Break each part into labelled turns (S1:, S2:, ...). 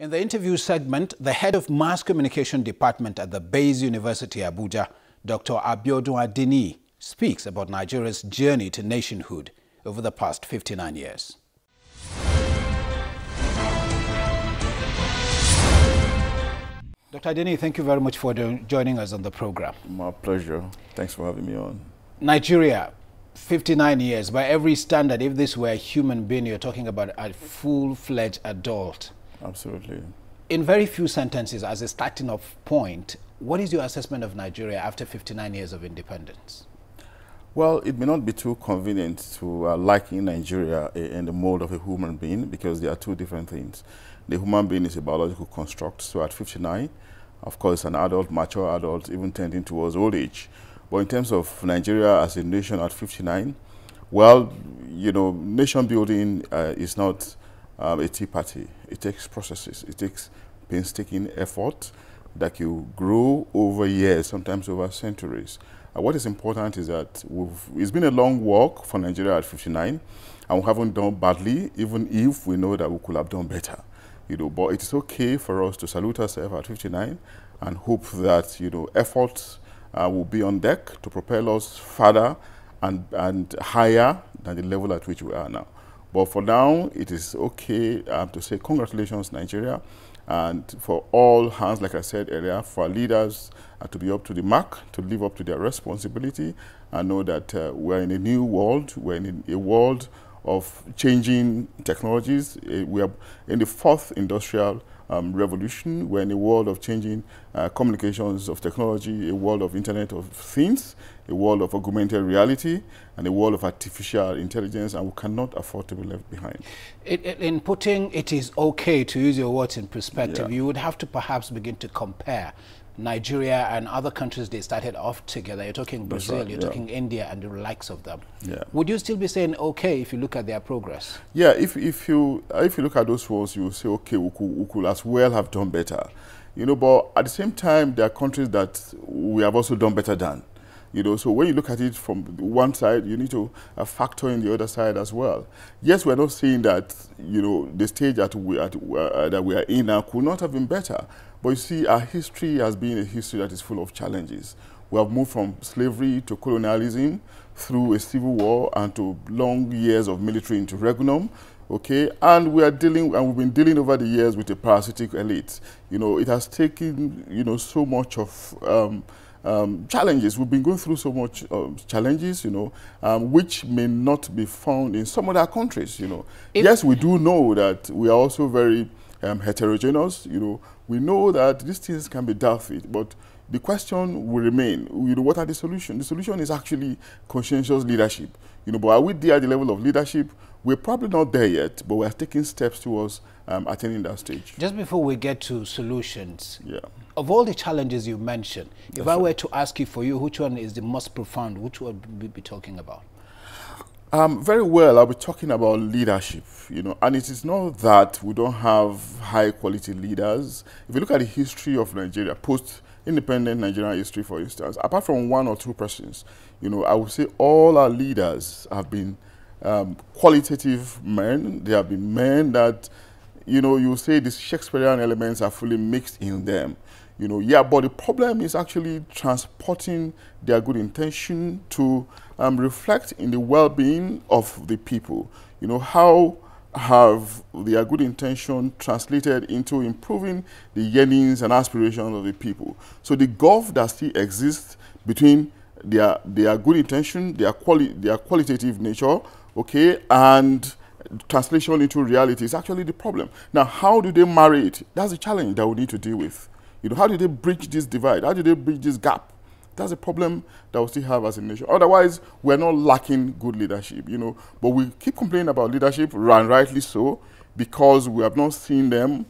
S1: In the interview segment, the head of Mass Communication Department at the Bayes University, Abuja, Dr. Abiodun Adini, speaks about Nigeria's journey to nationhood over the past 59 years. Dr. Adini, thank you very much for joining us on the program.
S2: My pleasure. Thanks for having me on.
S1: Nigeria, 59 years. By every standard, if this were a human being, you're talking about a full-fledged adult.
S2: Absolutely.
S1: In very few sentences, as a starting off point, what is your assessment of Nigeria after 59 years of independence?
S2: Well, it may not be too convenient to liken Nigeria in the mold of a human being, because there are two different things. The human being is a biological construct, so at 59, of course, an adult, mature adult, even tending towards old age. But in terms of Nigeria as a nation at 59, well, you know, nation building is not a tea party. It takes processes. It takes painstaking effort that you grow over years, sometimes over centuries. What is important is that it's been a long walk for Nigeria at 59, and we haven't done badly, even if we know that we could have done better. You know, but it's okay for us to salute ourselves at 59 and hope that, you know, efforts will be on deck to propel us further and higher than the level at which we are now. But for now, it is okay to say congratulations, Nigeria, and for all hands, like I said earlier, for our leaders to be up to the mark, to live up to their responsibility, and know that we're in a new world. We're in a world of changing technologies. We are in the fourth industrial revolution. We're in a world of changing communications of technology, a world of Internet of Things, a world of augmented reality, and a world of artificial intelligence, and we cannot afford to be left behind.
S1: In putting it is okay, to use your words in perspective,
S2: Yeah.
S1: you would have to perhaps begin to compare Nigeria and other countries they started off together. You're talking Brazil,
S2: right,
S1: you're talking India and the likes of them.
S2: Yeah.
S1: Would you still be saying okay if you look at their progress?
S2: Yeah, if you look at those ones, you will say, okay, we could as well have done better. You know, but at the same time, there are countries that we have also done better than. You know, so when you look at it from one side, you need to factor in the other side as well. Yes, we're not saying that, you know, the stage that we are in now could not have been better. But you see, our history has been a history that is full of challenges. We have moved from slavery to colonialism, through a civil war, and to long years of military interregnum. Okay, and we've been dealing over the years with a parasitic elite. You know, it has taken, you know, so much of challenges. We've been going through so much challenges, you know, which may not be found in some other countries, you know. Yes, we do know that we are also very heterogeneous, you know. We know that these things can be dealt with, but the question will remain, you know, what are the solutions? The solution is actually conscientious leadership. You know, but are we there at the level of leadership? We're probably not there yet, but we're taking steps towards attaining that stage.
S1: Just before we get to solutions,
S2: yeah.
S1: Of all the challenges you mentioned, if I
S2: right.
S1: were to ask you for you, which one is the most profound, which one would we be talking about?
S2: Very well, I'll be talking about leadership, you know, and it is not that we don't have high quality leaders. If you look at the history of Nigeria, post-independent Nigerian history, for instance, apart from one or two persons, you know, I would say all our leaders have been qualitative men. They have been men that, you know, you say the Shakespearean elements are fully mixed in them. You know, yeah, but the problem is actually transporting their good intention to reflect in the well-being of the people. You know, how have their good intention translated into improving the yearnings and aspirations of the people? So the gulf that still exists between their good intention, their qualitative nature, okay, and translation into reality is actually the problem. Now, how do they marry it? That's the challenge that we need to deal with. You know, how do they bridge this divide? How do they bridge this gap? That's a problem that we still have as a nation. Otherwise, we're not lacking good leadership, you know. But we keep complaining about leadership, and rightly so, because we have not seen them,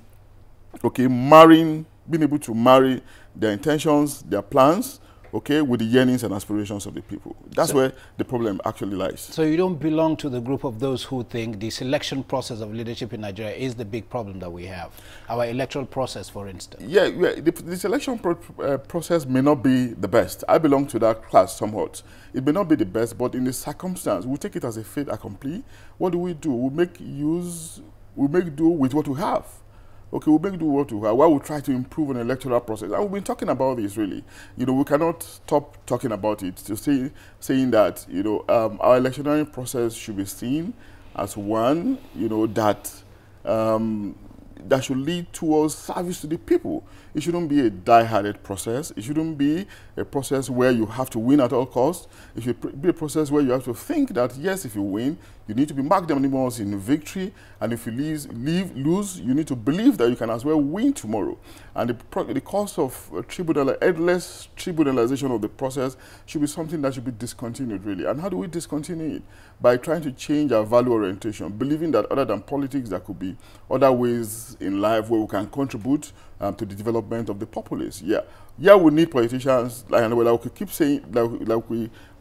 S2: okay, being able to marry their intentions, their plans, okay, with the yearnings and aspirations of the people. That's where the problem actually lies. So
S1: you don't belong to the group of those who think the selection process of leadership in Nigeria is the big problem that we have? Our electoral process, for instance.
S2: Yeah, the selection process may not be the best. I belong to that class somewhat. It may not be the best, but in the circumstance, we take it as a fait accompli. What do? We make do with what we have. Okay, we'll make do what we have. Why we try to improve an electoral process. And we've been talking about this really. You know, we cannot stop talking about it. To saying that, you know, our electoral process should be seen as one, you know, that that should lead towards service to the people. It shouldn't be a die-hearted process. It shouldn't be a process where you have to win at all costs. It should be a process where you have to think that, yes, if you win, you need to be magnanimous in victory, and if you lose, you need to believe that you can as well win tomorrow. And the cost of endless tribunalization of the process should be something that should be discontinued, really. And how do we discontinue it? By trying to change our value orientation, believing that other than politics, there could be other ways in life where we can contribute to the development of the populace. Yeah, we need politicians, like we keep saying,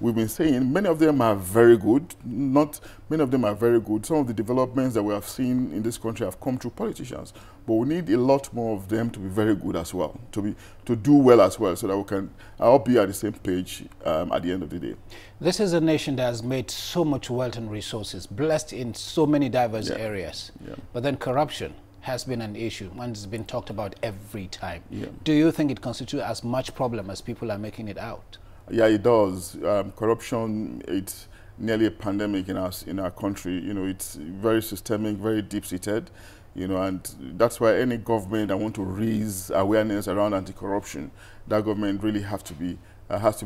S2: we've been saying, many of them are very good. Not many of them are very good. Some of the developments that we have seen in this country have come through politicians, but we need a lot more of them to be very good as well, to do well as well, so that we can all be at the same page at the end of the day.
S1: This is a nation that has made so much wealth and resources, blessed in so many diverse areas, but then corruption has been an issue, and it's been talked about every time. Do you think it constitutes as much problem as people are making it out?
S2: Yeah, it does. Corruption, it's nearly a pandemic in our country. You know, it's very systemic, very deep-seated. You know, and that's why any government that want to raise awareness around anti-corruption, that government really has to be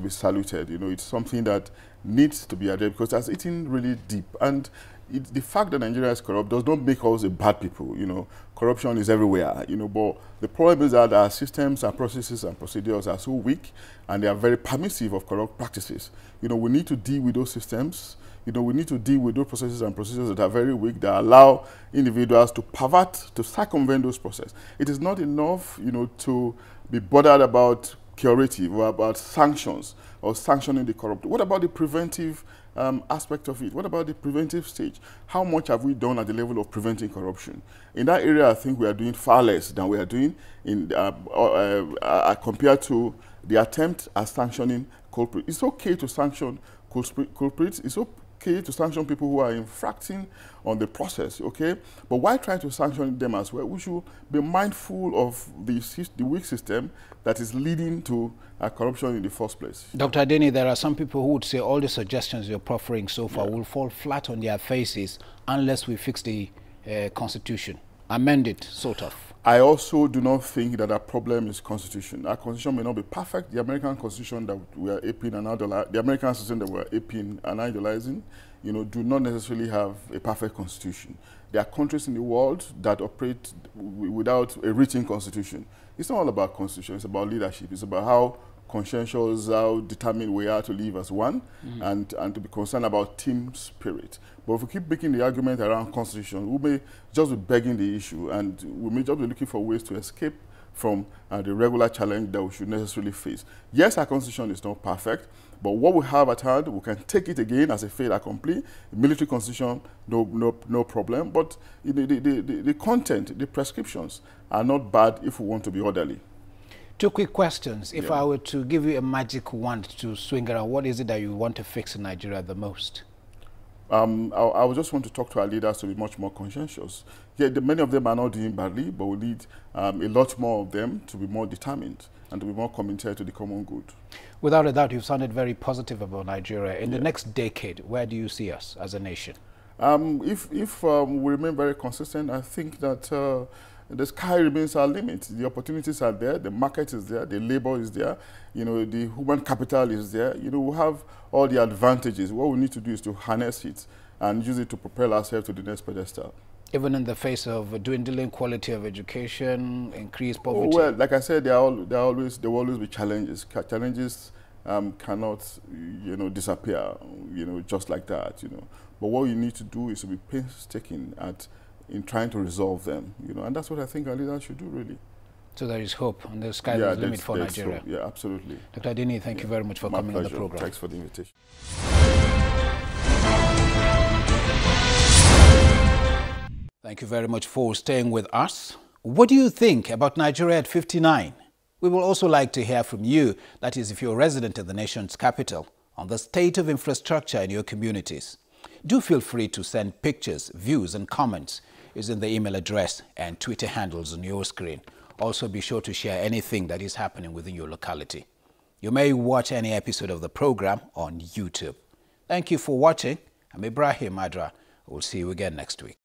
S2: saluted. You know, it's something that needs to be addressed because that's eating really deep. And the fact that Nigeria is corrupt does not make us a bad people. You know, corruption is everywhere. You know, but the problem is that our systems, our processes, and procedures are so weak, and they are very permissive of corrupt practices. You know, we need to deal with those systems. You know, we need to deal with those processes and procedures that are very weak, that allow individuals to pervert, to circumvent those processes. It is not enough, you know, to be bothered about curative or about sanctions or sanctioning the corrupt. What about the preventive aspect of it? What about the preventive stage? How much have we done at the level of preventing corruption? In that area, I think we are doing far less than we are doing in compared to the attempt at sanctioning culprits. It's okay to sanction culprits. It's okay to sanction people who are infracting on the process, okay? But why try to sanction them as well? We should be mindful of the weak system that is leading to corruption in the first place.
S1: Dr. Adeni, there are some people who would say all the suggestions you're proffering so far will fall flat on their faces unless we fix the constitution, amend it, sort of.
S2: I also do not think that our problem is constitution. Our constitution may not be perfect. The American constitution that we are aping and the American system that we are aping and idolizing, you know, do not necessarily have a perfect constitution. There are countries in the world that operate without a written constitution. It's not all about constitution. It's about leadership. It's about how conscientious, how determined we are to live as one, and to be concerned about team spirit. But if we keep making the argument around constitution, we may just be begging the issue, and we may just be looking for ways to escape from the regular challenge that we should necessarily face. Yes, our constitution is not perfect, but what we have at hand, we can take it again as a fait accompli. Military constitution, no problem. But the content, the prescriptions are not bad if we want to be orderly.
S1: Two quick questions. If I were to give you a magic wand to swing around, what is it that you want to fix in Nigeria the most?
S2: I would just want to talk to our leaders to be much more conscientious. Yeah, many of them are not doing badly, but we need a lot more of them to be more determined and to be more committed to the common good.
S1: Without a doubt, you've sounded very positive about Nigeria. In the next decade, where do you see us as a nation?
S2: If we remain very consistent, I think that the sky remains our limit. The opportunities are there, the market is there, the labor is there, you know, the human capital is there. You know, we have all the advantages. What we need to do is to harness it and use it to propel ourselves to the next pedestal.
S1: Even in the face of dwindling quality of education, increased poverty?
S2: Oh, well, like I said, there will always be challenges. Challenges cannot, you know, disappear, you know, just like that, you know. But what you need to do is to be painstaking in trying to resolve them, you know, and that's what I think our leaders should do, really.
S1: So there is hope, and the sky is the limit for Nigeria.
S2: Hope. Yeah, absolutely.
S1: Dr. Adeni, thank you very much for coming on the program.
S2: Thanks for the invitation.
S1: Thank you very much for staying with us. What do you think about Nigeria at 59? We will also like to hear from you, that is, if you're a resident of the nation's capital, on the state of infrastructure in your communities. Do feel free to send pictures, views, and comments using the email address and Twitter handles on your screen. Also, be sure to share anything that is happening within your locality. You may watch any episode of the program on YouTube. Thank you for watching. I'm Ibrahim Adra. We'll see you again next week.